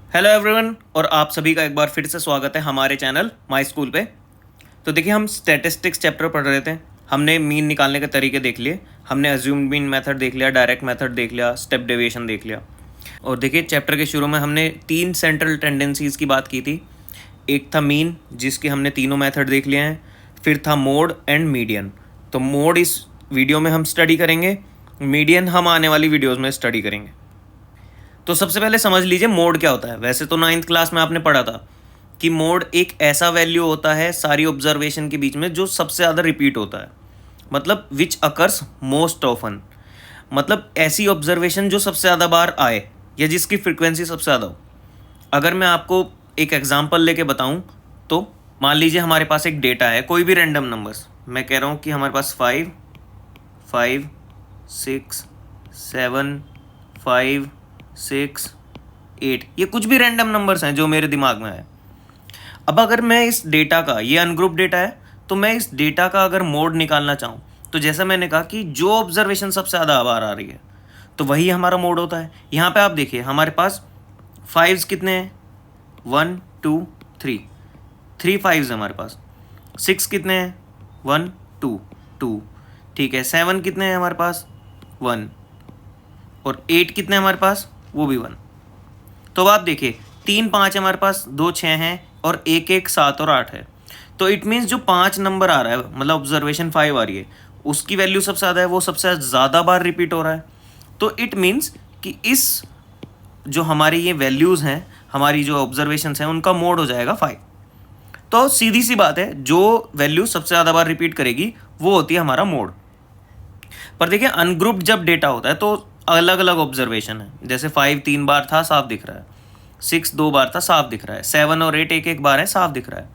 Hello everyone, और आप सभी का एक बार फिर से स्वागत है हमारे चैनल माय स्कूल पे। तो देखिए, हम स्टैटिस्टिक्स चैप्टर पढ़ रहे थे। हमने मीन निकालने के तरीके देख लिए, हमने अज्यूम्ड मीन मेथड देख लिया, डायरेक्ट मेथड देख लिया, स्टेप डेविएशन देख लिया। और देखिए, चैप्टर के शुरू में हमने 3 सेंट्रल टेंडेंसीज़ की बात की थी। एक था मीन, जिसके हमने तीनों मेथड देख लिए हैं। फिर था मोड एंड मीडियन। तो मोड इस वीडियो में हम स्टडी करेंगे, मीडियन हम आने वाली वीडियोज़ में स्टडी करेंगे। तो सबसे पहले समझ लीजिए मोड क्या होता है। वैसे तो 9th क्लास में आपने पढ़ा था कि मोड एक ऐसा वैल्यू होता है सारी ऑब्जर्वेशन के बीच में जो सबसे ज़्यादा रिपीट होता है, मतलब विच अकर्स मोस्ट ऑफन, मतलब ऐसी ऑब्जर्वेशन जो सबसे ज़्यादा बार आए या जिसकी फ्रिक्वेंसी सबसे ज़्यादा हो। अगर मैं आपको एक एग्जांपल लेके बताऊं तो मान लीजिए हमारे पास एक डेटा है, कोई भी रैंडम नंबर्स। मैं कह रहा हूँ कि हमारे पास 5, 5, 6, 7, 5, 6, 8, ये कुछ भी रैंडम नंबर्स हैं जो मेरे दिमाग में है। अब अगर मैं इस डेटा का, ये अनग्रुप डेटा है, तो मैं इस डेटा का अगर मोड निकालना चाहूँ तो जैसा मैंने कहा कि जो ऑब्जर्वेशन सबसे ज़्यादा बार आ रही है तो वही हमारा मोड होता है। यहाँ पे आप देखिए, हमारे पास 5s कितने हैं? 1, 2, 3, 3 5s हमारे पास। 6 कितने हैं? 1, 2, 2, ठीक है। 7 कितने हैं हमारे पास? 1। और 8 कितने हैं हमारे पास? वो भी 1। तो अब आप देखिए, 3 5 है हमारे पास, 2 6 हैं, और 1 1 7 और 8 है। तो इट मीन्स जो 5 नंबर आ रहा है, मतलब ऑब्जर्वेशन 5 आ रही है, उसकी वैल्यू सबसे ज़्यादा है, वो सबसे ज़्यादा बार रिपीट हो रहा है। तो इट मीन्स कि इस जो हमारी ये वैल्यूज़ हैं, हमारी जो ऑब्जर्वेशंस हैं, उनका मोड हो जाएगा 5। तो सीधी सी बात है, जो वैल्यू सबसे ज़्यादा बार रिपीट करेगी वो होती है हमारा मोड। पर देखिए, अनग्रुप्ड जब डेटा होता है तो अलग अलग ऑब्जर्वेशन है। जैसे 5 3 बार था, साफ दिख रहा है। 6 2 बार था, साफ दिख रहा है। 7 और 8 एक एक बार है, साफ दिख रहा है।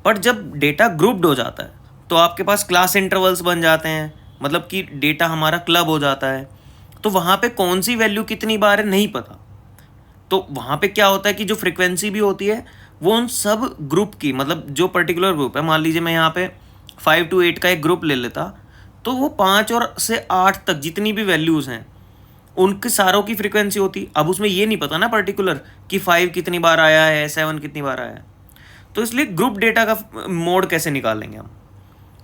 पर जब डेटा ग्रुप्ड हो जाता है तो आपके पास क्लास इंटरवल्स बन जाते हैं, मतलब कि डेटा हमारा क्लब हो जाता है। तो वहाँ पे कौन सी वैल्यू कितनी बार है नहीं पता। तो वहाँ पे क्या होता है कि जो फ्रिक्वेंसी भी होती है वो उन सब ग्रुप की, मतलब जो पर्टिकुलर ग्रुप है, मान लीजिए मैं यहाँ पे 5 to 8 का एक ग्रुप ले लेता, तो वो 5 और से 8 तक जितनी भी वैल्यूज़ हैं उनके सारों की फ्रिक्वेंसी होती। अब उसमें ये नहीं पता ना पर्टिकुलर कि 5 कितनी बार आया है, 7 कितनी बार आया है। तो इसलिए ग्रुप डेटा का मोड कैसे निकालेंगे हम?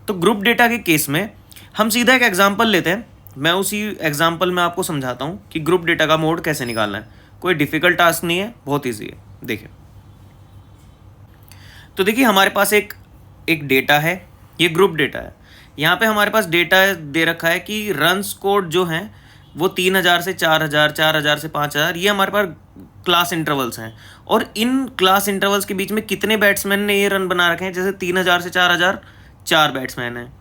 तो ग्रुप डेटा के केस में हम सीधा एक एग्जांपल लेते हैं। मैं उसी एग्जांपल में आपको समझाता हूँ कि ग्रुप डेटा का मोड कैसे निकालना है। कोई डिफ़िकल्ट टास्क नहीं है, बहुत ईजी है। देखिए, तो देखिए हमारे पास एक एक डेटा है, ये ग्रुप डेटा है। यहाँ पे हमारे पास डेटा दे रखा है कि रन्स कोड जो हैं वो 3000 से 4000, 4000 से 5000, ये हमारे पास क्लास इंटरवल्स हैं। और इन क्लास इंटरवल्स के बीच में कितने बैट्समैन ने ये रन बना रखे हैं? जैसे 3000 से 4000 4 बैट्समैन हैं,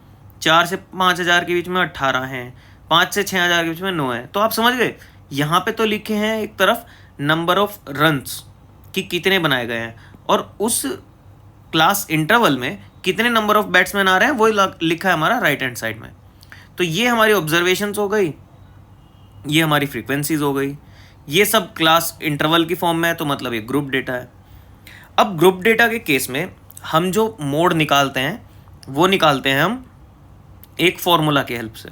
4 से 5000 के बीच में 18 हैं, 5 से 6000 के बीच में 9 है। तो आप समझ गए, यहाँ पे तो लिखे हैं एक तरफ नंबर ऑफ रन्स कि कितने बनाए गए हैं, और उस क्लास इंटरवल में कितने नंबर ऑफ बैट्समैन आ रहे हैं वो लिखा है हमारा राइट हैंड साइड में। तो ये हमारी ऑब्जर्वेशंस हो गई, ये हमारी फ्रीक्वेंसीज हो गई, ये सब क्लास इंटरवल की फॉर्म में है, तो मतलब ये ग्रुप डेटा है। अब ग्रुप डेटा के केस में हम जो मोड निकालते हैं वो निकालते हैं हम एक फॉर्मूला की हेल्प से।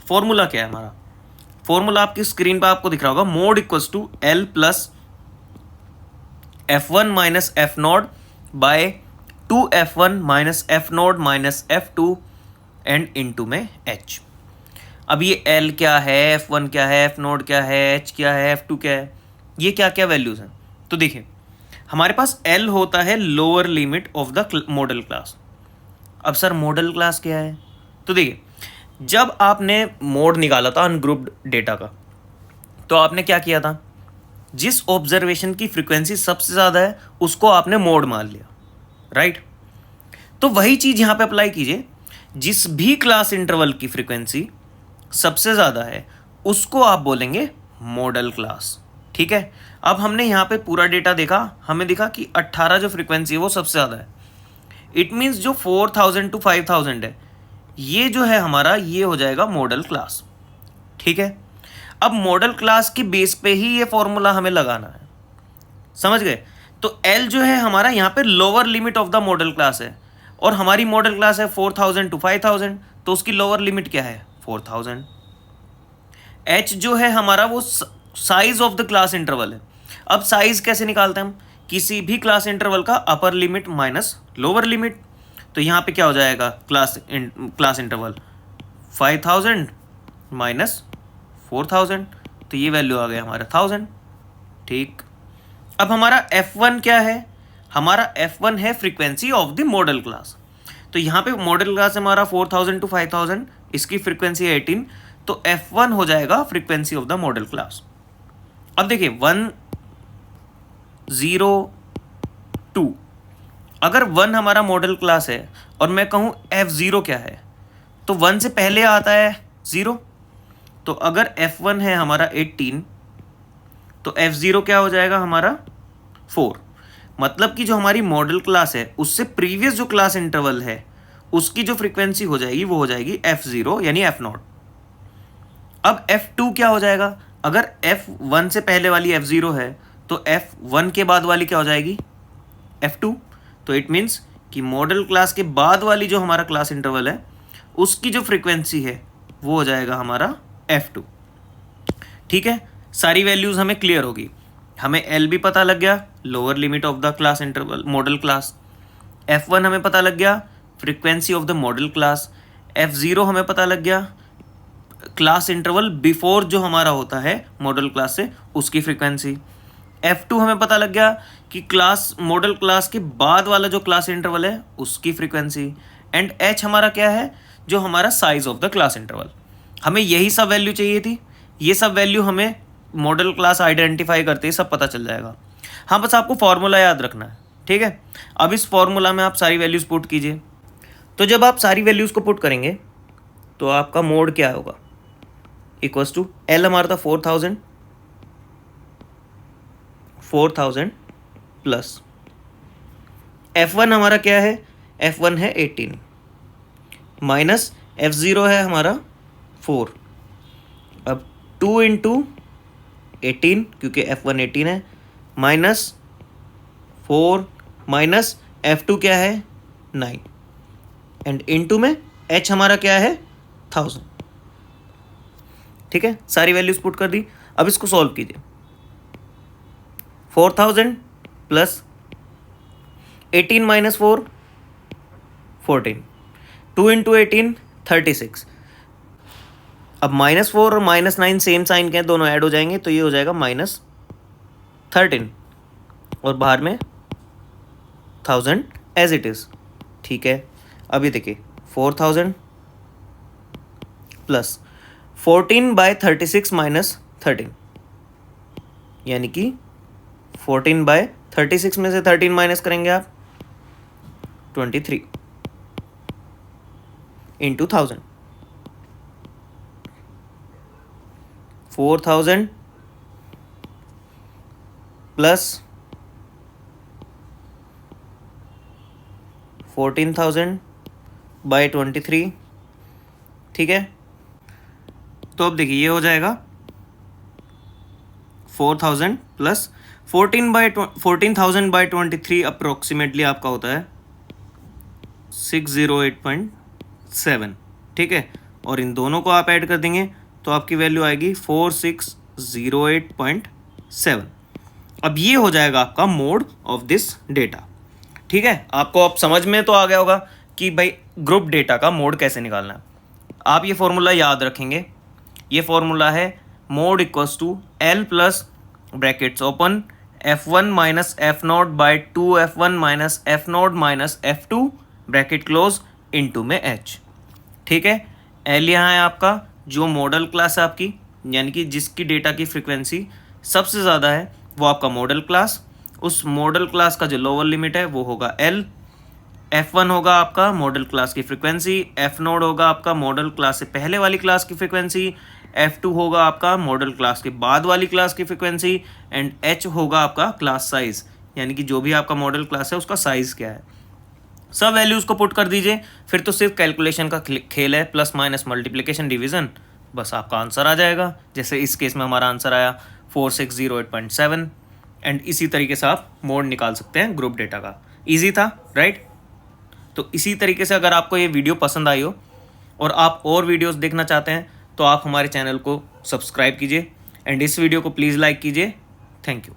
फॉर्मूला क्या है हमारा? फॉर्मूला आपकी स्क्रीन पर आपको दिख रहा होगा, mode equals to L plus F1 minus F0 by 2F1 minus F0 minus F2 and into में H। अब ये L क्या है, F1 क्या है, F0 क्या है, H क्या है, F2 क्या है, ये क्या क्या वैल्यूज़ हैं? तो देखिए, हमारे पास L होता है lower limit of the model class. अब सर मॉडल क्लास क्या है? तो देखिए, जब आपने मोड निकाला था अनग्रुप्ड डेटा का, तो आपने क्या किया था? जिस ऑब्जर्वेशन की फ्रीक्वेंसी सबसे ज़्यादा है उसको आपने मोड मान लिया, राइट? तो वही चीज़ यहाँ पे अप्लाई कीजिए। जिस भी क्लास इंटरवल की फ्रीक्वेंसी सबसे ज़्यादा है उसको आप बोलेंगे मॉडल क्लास, ठीक है? अब हमने यहाँ पे पूरा डेटा देखा, हमें दिखा कि 18 जो फ्रीक्वेंसी है वो सबसे ज़्यादा है। इट मीन्स जो 4000 to 5000 है, ये जो है हमारा, ये हो जाएगा मॉडल क्लास, ठीक है? अब मॉडल क्लास के बेस पे ही ये फॉर्मूला हमें लगाना है, समझ गए? तो L जो है हमारा यहाँ पे lower limit of the model class है, और हमारी मॉडल क्लास है 4000 to 5000, तो उसकी लोअर लिमिट क्या है? 4000। H जो है हमारा वो size of the class interval है। अब साइज कैसे निकालते हैं हम, किसी भी क्लास इंटरवल का upper limit minus lower limit. तो यहाँ पे क्या हो जाएगा, क्लास इंटरवल 5000 माइनस 4000, तो ये वैल्यू आ गया हमारा 1000। ठीक, अब हमारा F1 क्या है, हमारा F1 है frequency of the model class. तो यहाँ पे मॉडल क्लास हमारा 4000 टू 5000, इसकी फ्रीक्वेंसी है 18, तो F1 हो जाएगा frequency of the model class. अब देखिए 1 0 2, अगर 1 हमारा मॉडल क्लास है और मैं कहूँ F0 क्या है, तो 1 से पहले आता है 0। तो अगर F1 है हमारा 18, तो F0 क्या हो जाएगा हमारा 4। मतलब कि जो हमारी मॉडल क्लास है उससे प्रीवियस जो क्लास इंटरवल है उसकी जो फ्रीक्वेंसी हो जाएगी वो हो जाएगी F0 यानी F0। अब F2 क्या हो जाएगा, अगर F1 से पहले वाली F0 है तो F1 के बाद वाली क्या हो जाएगी F2। तो इट मीन्स कि मॉडल क्लास के बाद वाली जो हमारा क्लास इंटरवल है उसकी जो फ्रीक्वेंसी है वो हो जाएगा हमारा F2। ठीक है, सारी वैल्यूज़ हमें क्लियर होगी। हमें L भी पता लग गया, lower limit of the class interval model class. F1 हमें पता लग गया, frequency of the model class. F0 हमें पता लग गया, क्लास इंटरवल बिफोर जो हमारा होता है मॉडल क्लास से उसकी फ्रीक्वेंसी। F2 हमें पता लग गया कि क्लास मॉडल क्लास के बाद वाला जो क्लास इंटरवल है उसकी फ्रीक्वेंसी। एंड H हमारा क्या है, जो हमारा size of the class interval. हमें यही सब वैल्यू चाहिए थी, ये सब वैल्यू हमें मॉडल क्लास आइडेंटिफाई करते ही सब पता चल जाएगा। हाँ, बस आपको फॉर्मूला याद रखना है। ठीक है, अब इस फॉर्मूला में आप सारी वैल्यूज़ पुट कीजिए। तो जब आप सारी वैल्यूज़ को पुट करेंगे तो आपका मोड क्या होगा, इक्वल्स टू L हमारा था 4000 प्लस F1 हमारा क्या है, F1 है 18 माइनस F0 है हमारा 4। अब 2 इंटू 18 क्योंकि F1 18 है, माइनस 4 माइनस F2 क्या है 9, एंड इनटू में H हमारा क्या है 1000। ठीक है, सारी वैल्यूज पुट कर दी। अब इसको सॉल्व कीजिए। 4000 प्लस 18 माइनस 4 14, 2 इंटू 18 36। अब -4 और -9 सेम साइन के हैं, दोनों ऐड हो जाएंगे तो ये हो जाएगा -13 और बाहर में 1000 एज इट इज़। ठीक है, अभी देखिए 4000 प्लस 14/36 माइनस 13, यानी कि 14/36 में से 13 माइनस करेंगे आप 23 इंटू 1000। 4000 प्लस 14,000/23। ठीक है, तो अब देखिए ये हो जाएगा 4000 प्लस 14,000/23 अप्रोक्सीमेटली आपका होता है 608.7। ठीक है, और इन दोनों को आप ऐड कर देंगे तो आपकी वैल्यू आएगी 4608.7। अब ये हो जाएगा आपका मोड ऑफ दिस डेटा। ठीक है, आपको अब समझ में तो आ गया होगा कि भाई ग्रुप डेटा का मोड कैसे निकालना है। आप ये फॉर्मूला याद रखेंगे, ये फॉर्मूला है mode equals to L plus brackets open F1 minus F0/2 F1 minus F0 minus F2 bracket close into में H। ठीक है, L यहाँ है आपका जो मॉडल क्लास है आपकी, यानी कि जिसकी डेटा की फ्रीक्वेंसी सबसे ज़्यादा है वो आपका मॉडल क्लास। उस मॉडल क्लास का जो लोअर लिमिट है वो होगा L। F1 होगा आपका मॉडल क्लास की फ्रीक्वेंसी, F0 होगा आपका मॉडल क्लास से पहले वाली क्लास की फ्रीक्वेंसी, F2 होगा आपका मॉडल क्लास के बाद वाली क्लास की फ्रीक्वेंसी, एंड H होगा आपका क्लास साइज, यानी कि जो भी आपका मॉडल क्लास है उसका साइज क्या है। सब वैल्यूज़ को पुट कर दीजिए, फिर तो सिर्फ कैलकुलेशन का खेल है, प्लस माइनस मल्टीप्लिकेशन डिवीज़न, बस आपका आंसर आ जाएगा। जैसे इस केस में हमारा आंसर आया 4608.7, एंड इसी तरीके से आप मोड निकाल सकते हैं ग्रुप डेटा का। इजी था, राइट? तो इसी तरीके से अगर आपको ये वीडियो पसंद आई हो और आप और वीडियोस देखना चाहते हैं तो आप हमारे चैनल को सब्सक्राइब कीजिए, एंड इस वीडियो को प्लीज़ लाइक कीजिए। Thank you.